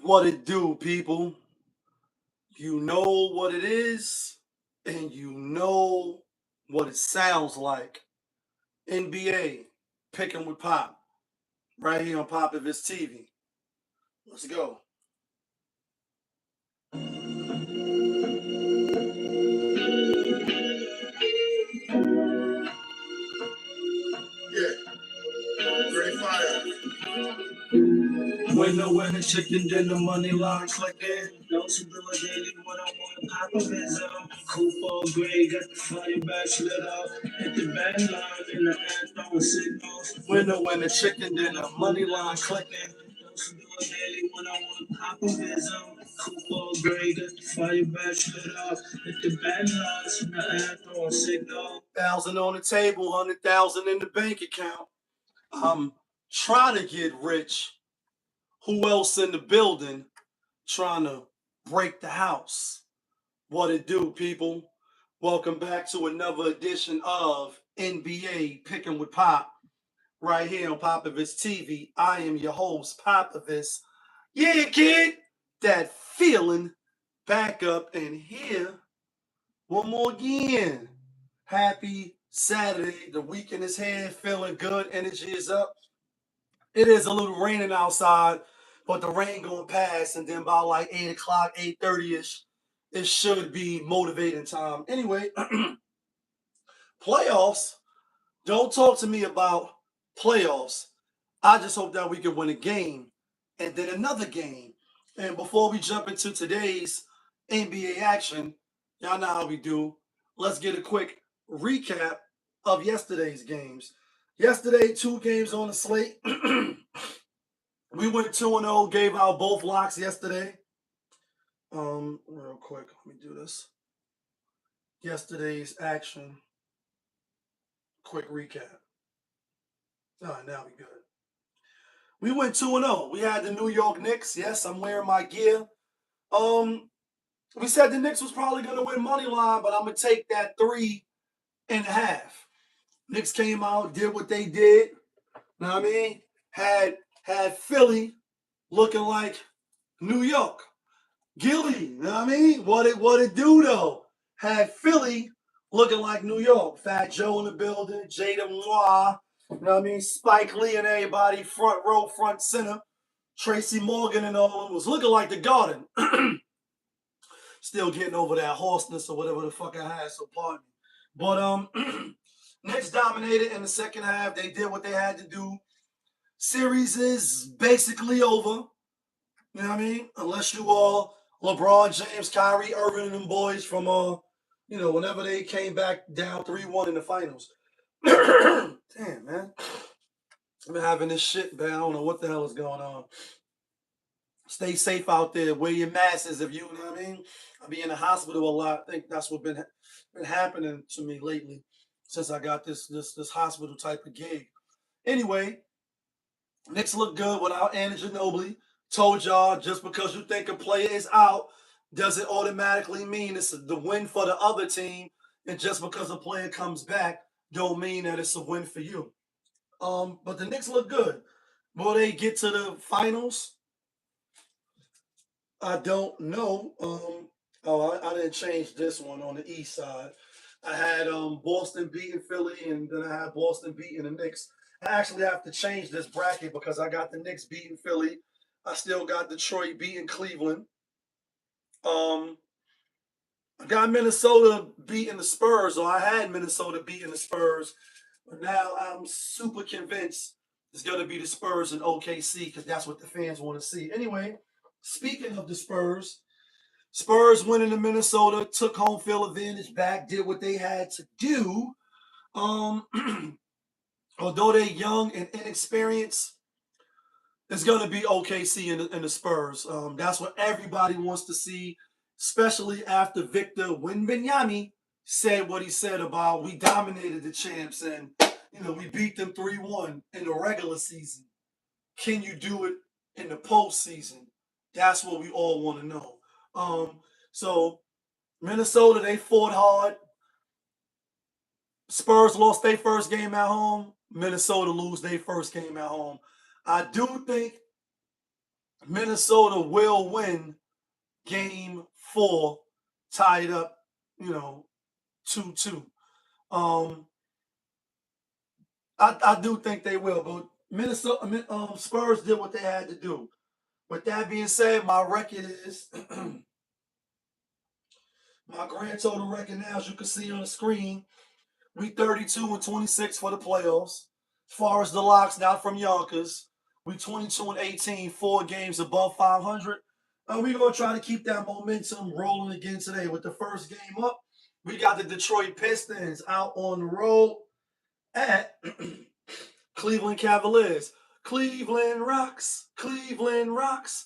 What it do, people? You know what it is, and you know what it sounds like. NBA, picking with Pop, right here on Pop of his TV. Let's go. Yeah, great fire. When the weather chicken, then the money line clicking. Those who do it daily, what I want, Papa Rizzo. Cool for grade, got the fire back slid off. Hit the band line in the air, throwing signals. When the chicken, then the money line clicking. Those who do it daily, what I want, Papa Rizzo. Cool for grade, got the fire back slid off. Hit the band lines in the air, throwing signals. 1,000 on the table, 100,000 in the bank account. I'm trying to get rich. Who else in the building trying to break the house? What it do, people? Welcome back to another edition of NBA Picking with Pop, right here on Popovich TV. I am your host, Popovich. Yeah, kid, that feeling back up and here one more again. Happy Saturday. The weekend is here, feeling good, energy is up. It is a little raining outside, but the rain going pass, and then by like 8 o'clock, 8:30ish, it should be motivating time. Anyway, playoffs. Don't talk to me about playoffs. I just hope that we can win a game and then another game. And before we jump into today's NBA action, y'all know how we do. Let's get a quick recap of yesterday's games. Yesterday, two games on the slate. We went 2-0, gave out both locks yesterday. Real quick, let me do this. Yesterday's action. Quick recap. All right, now we good. We went 2-0. We had the New York Knicks. Yes, I'm wearing my gear. Um, we said the Knicks was probably gonna win money line, but I'm gonna take that 3.5. Knicks came out, did what they did. Know what I mean? Had Philly looking like New York. Gilly, you know what I mean? What it do though? Had Philly looking like New York. Fat Joe in the building, Jada Moi, you know what I mean? Spike Lee and everybody, front row, front center. Tracy Morgan and all of them was looking like the Garden. Still getting over that hoarseness or whatever the fuck I had, so pardon me. But Knicks dominated in the second half. They did what they had to do. Series is basically over. You know what I mean? Unless you all LeBron James, Kyrie Irving, and them boys from whenever they came back down 3-1 in the finals. Damn, man. I've been having this shit, man. I don't know what the hell is going on. Stay safe out there. Wear your masks if you know what I mean. I be in the hospital a lot. I think that's what been happening to me lately since I got this hospital type of gig. Anyway, Knicks look good without Anna Ginobili. Told y'all, just because you think a player is out doesn't automatically mean it's the win for the other team. And just because a player comes back don't mean that it's a win for you. But the Knicks look good. Will they get to the finals? I don't know. I didn't change this one on the east side. I had Boston beating Philly, and then I had Boston beating the Knicks. I actually have to change this bracket because I got the Knicks beating Philly. I still got Detroit beating Cleveland. Um, I got Minnesota beating the Spurs, or I had Minnesota beating the Spurs, but now I'm super convinced it's going to be the Spurs and OKC because that's what the fans want to see. Anyway, speaking of the Spurs went into Minnesota, took home field advantage back, did what they had to do. Um, although they're young and inexperienced, it's going to be OKC and the Spurs. That's what everybody wants to see, especially after Victor Wembanyama said what he said about we dominated the champs and we beat them 3-1 in the regular season. Can you do it in the postseason? That's what we all want to know. So Minnesota, they fought hard. Spurs lost their first game at home. Minnesota lose their first game at home. I do think Minnesota will win game 4, tied up, 2-2. Um, I do think they will, but Minnesota Spurs did what they had to do. With that being said, my record is my grand total record now, as you can see on the screen, we 32-26 for the playoffs. As far as the locks, not from Yonkers, we 22-18, 4 games above 500. And we're gonna try to keep that momentum rolling again today. With the first game up, we got the Detroit Pistons out on the road at Cleveland Cavaliers. Cleveland rocks. Cleveland rocks.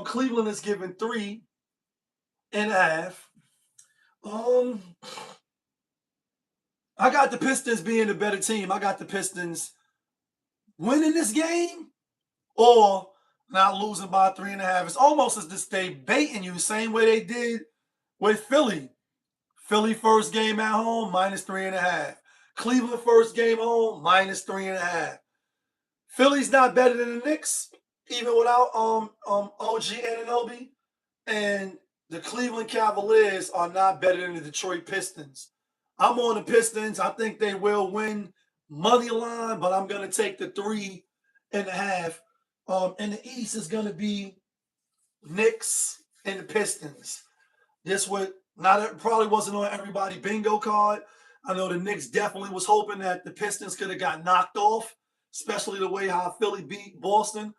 Cleveland is given 3.5. Um, I got the Pistons being the better team. I got the Pistons winning this game or not losing by 3.5. It's almost as if they baiting you, same way they did with Philly. Philly first game at home, -3.5. Cleveland first game home, -3.5. Philly's not better than the Knicks, even without OG Anunoby. And the Cleveland Cavaliers are not better than the Detroit Pistons. I'm on the Pistons. I think they will win money line, but I'm going to take the 3.5. And the East is going to be Knicks and the Pistons. This would not probably wasn't on everybody bingo card. I know the Knicks definitely was hoping that the Pistons could have got knocked off, especially the way how Philly beat Boston.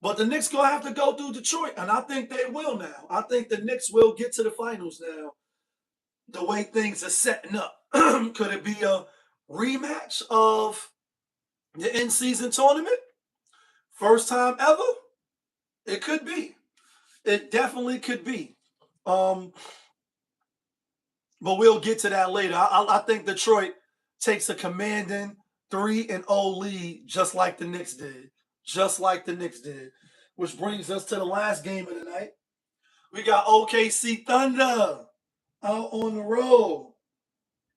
But the Knicks gonna have to go through Detroit, and I think they will now. I think the Knicks will get to the finals now. The way things are setting up, could it be a rematch of the in-season tournament? First time ever? It could be. It definitely could be. Um, but we'll get to that later. I think Detroit takes a commanding 3-0 lead, just like the Knicks did. Just like the Knicks did. Which brings us to the last game of the night. We got OKC Thunder out on the road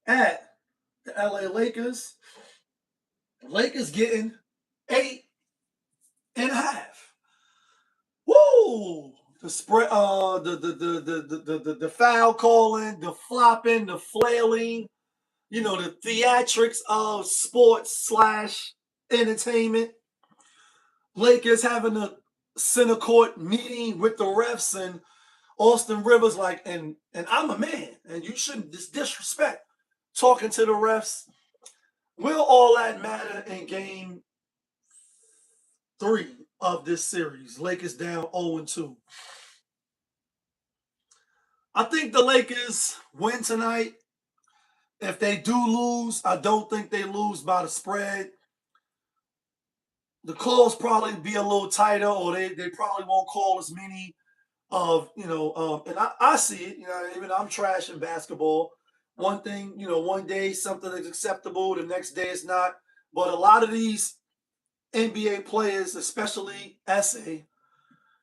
at the LA Lakers. Lakers getting 8.5. Woo! The spread, the foul calling, the flopping, the flailing, the theatrics of sports slash entertainment. Lakers having a center court meeting with the refs, and Austin Rivers like, and I'm a man, and you shouldn't disrespect talking to the refs. Will all that matter in game 3 of this series? Lakers down 0-2. I think the Lakers win tonight. If they do lose, I don't think they lose by the spread. The calls probably be a little tighter, or they probably won't call as many of, and I see it, even I'm trash in basketball. One thing, one day something is acceptable, the next day it's not. But a lot of these NBA players, especially SA,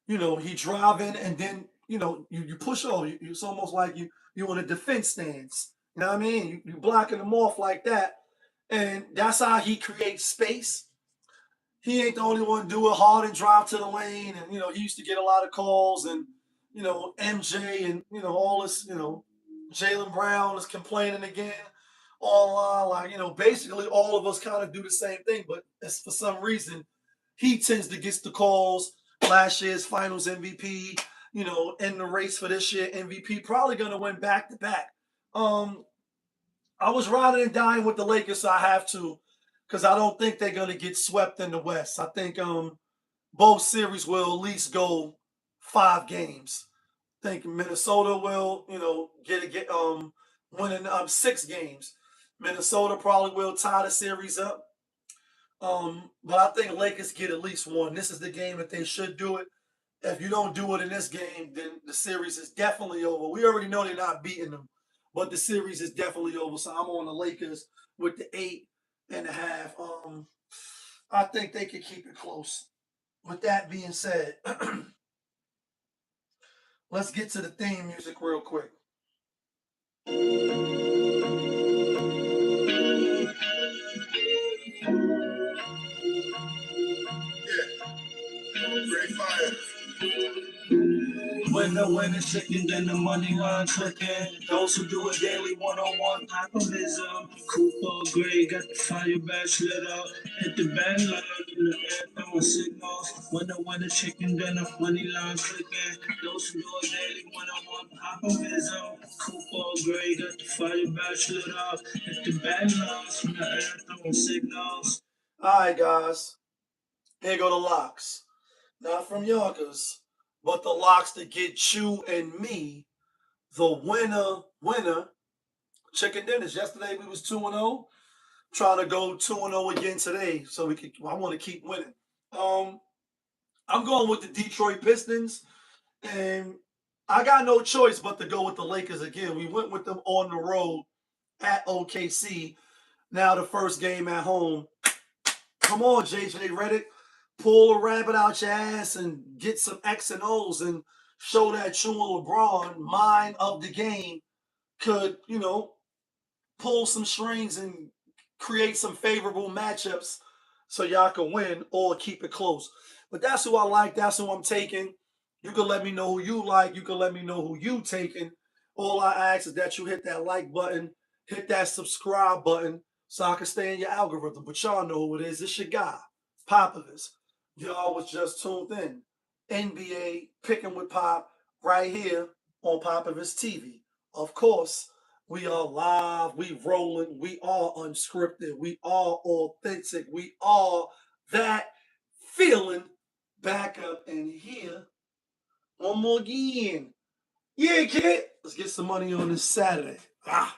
he driving and then, you push over. It's almost like you in a defense stance. You know what I mean? You blocking them off like that. And that's how he creates space. He ain't the only one do it hard and drive to the lane. And, he used to get a lot of calls, and, MJ and, all this, Jaylen Brown is complaining again online. Like, basically all of us kind of do the same thing, but it's for some reason he tends to get the calls. Last year's finals MVP, in the race for this year MVP, probably going to win back to back. I was riding and dying with the Lakers, so I have to, because I don't think they're going to get swept in the West. I think both series will at least go 5 games. I think Minnesota will, get winning 6 games. Minnesota probably will tie the series up. But I think Lakers get at least 1. This is the game that they should do it. If you don't do it in this game, then the series is definitely over. We already know they're not beating them, but the series is definitely over. So I'm on the Lakers with the 8.5. I think they could keep it close. With that being said, let's get to the theme music real quick. Yeah, great fire. When the winning chicken, then the money line clicking. Those who do it daily, one-on-one optimism. Cooper Gray got the fire badge lit up. Hit the band line in the air, throwing signals. When the winning chicken, then the money line clicking. Those who do it daily, one-on-one optimism. Cooper Gray got the fire badge lit up. Hit the band lines in the air, throwing signals. All right, guys. Here go the locks. Not from Yonkers, but the locks that get you and me the winner chicken dinners. Yesterday we was 2-0. Trying to go 2-0 again today, so we could. I want to keep winning. Um, I'm going with the Detroit Pistons, and I got no choice but to go with the Lakers again. We went with them on the road at OKC. Now the first game at home. Come on, JJ Reddick. Pull a rabbit out your ass and get some X and O's and show that you and LeBron, mind of the game, could, pull some strings and create some favorable matchups so y'all can win or keep it close. But that's who I like. That's who I'm taking. You can let me know who you like. You can let me know who you taking. All I ask is that you hit that like button, hit that subscribe button so I can stay in your algorithm. But y'all know who it is. It's your guy, Popovich. Y'all was just tuned in. NBA Picking with Pop right here on Popovich TV. Of course, we are live, we rolling, we are unscripted, we are authentic, we are that feeling back up in here. One more again. Yeah, kid. Let's get some money on this Saturday. Ah.